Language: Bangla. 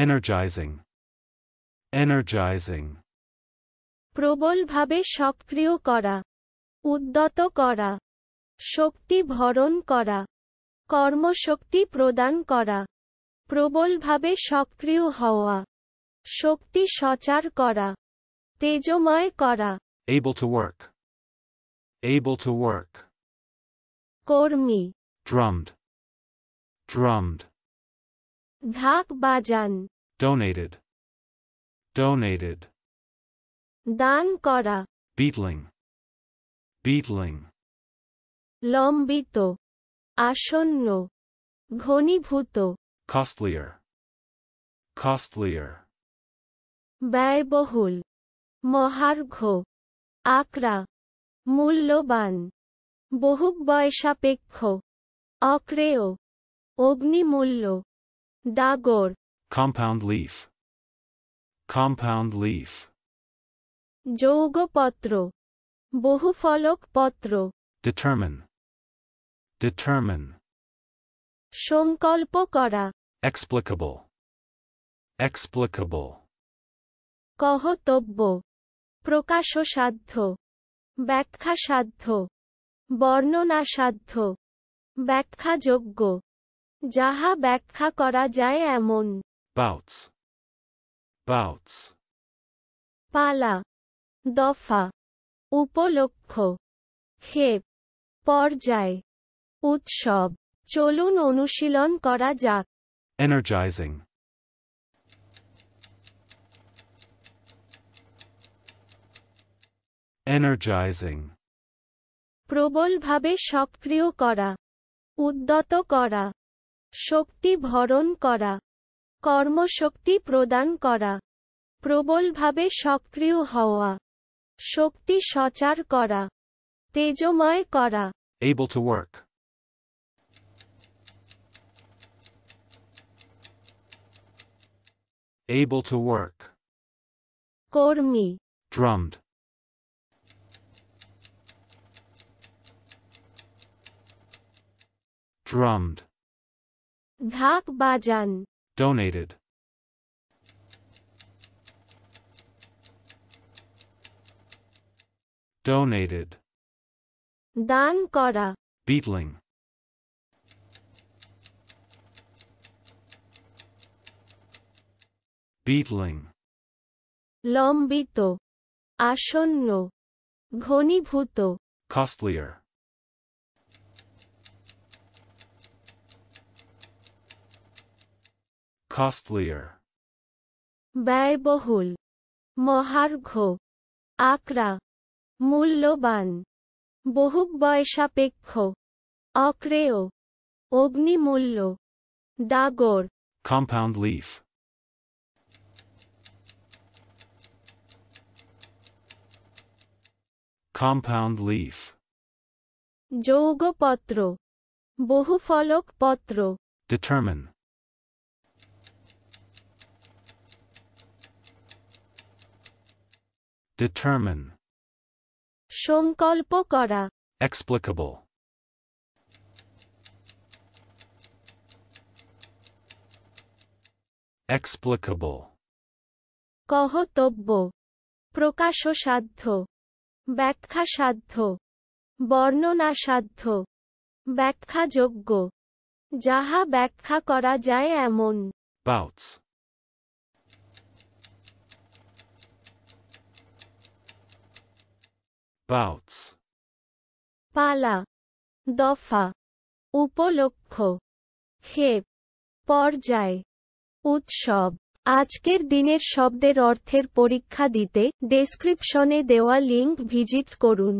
Energizing. Energizing. প্রবলভাবে সক্রিয় করা, উদ্যত করা, শক্তি ভরণ করা, কর্মশক্তি প্রদান করা, প্রবলভাবে সক্রিয় হওয়া, শক্তি সঞ্চার করা, তেজময় করা। Able to work. Able to work. কর্মী, Drummed. Drummed. ঢাক বাজান, Donated. Donated. দান করা, Beetling. Beetling. লম্বিত, আসন্ন, ঘনীভূত, Costlier. Costlier. ব্যয়বহুল, মহার্ঘ, আকরা, মূল্যবান, বহুবয়সাপেক্ষ, অক্রেয়, অগ্নিমূল্য, ডাগর। Compound leaf. Compound leaf. যৌগপত্র, বহুফলক পত্র। Determine. Determine. সংকল্প করা, Explicable. Explicable. কহতব্য, প্রকাশসাধ্য, ব্যাখ্যাসাধ্য, বর্ণনাসাধ্য, ব্যাখ্যাযোগ্য, যাহা ব্যাখ্যা করা যায় এমন। Bouts. Bouts. পালা, দফা, উপলক্ষ, ক্ষেপ, পর্যায়, উৎসব। চলুন অনুশীলন করা যাক। Energizing. Energizing. প্রবলভাবে সক্রিয় করা, উদ্যত করা, শক্তি ভরণ করা, কর্মশক্তি প্রদান করা, প্রবলভাবে সক্রিয় হওয়া, শক্তি সঞ্চার করা, তেজময় করা। Able to work. Able to work. কর্মী, Drummed. Drummed. ঢাক বাজান, Donated. Donated. দান করা, Beetling. Beetling. লম্বিত, আসন্ন, ঘনীভূত, Costlier. Costlier. ব্যয়বহুল, মহার্ঘ, আকরা, মূল্যবান, বহুবয়সাপেক্ষ, অক্রেয়, অগ্নিমূল্য, ডাগর। Compound leaf. Compound leaf. যৌগপত্র, বহুফলক পত্র। Determine. Determine. সংকল্প করা, Explicable. Explicable. কহতব্য, প্রকাশসাধ্য, ব্যাখ্যাসাধ্য, বর্ণনাসাধ্য, ব্যাখ্যাযোগ্য, যাহা ব্যাখ্যা করা যায় এমন। Bouts. Bouts. পালা, দফা, উপলক্ষ, ক্ষেপ, পর্যায়, উৎসব। আজকের দিনের শব্দের অর্থের পরীক্ষা দিতে ডেসক্রিপশনে দেওয়া লিংক ভিজিট করুন।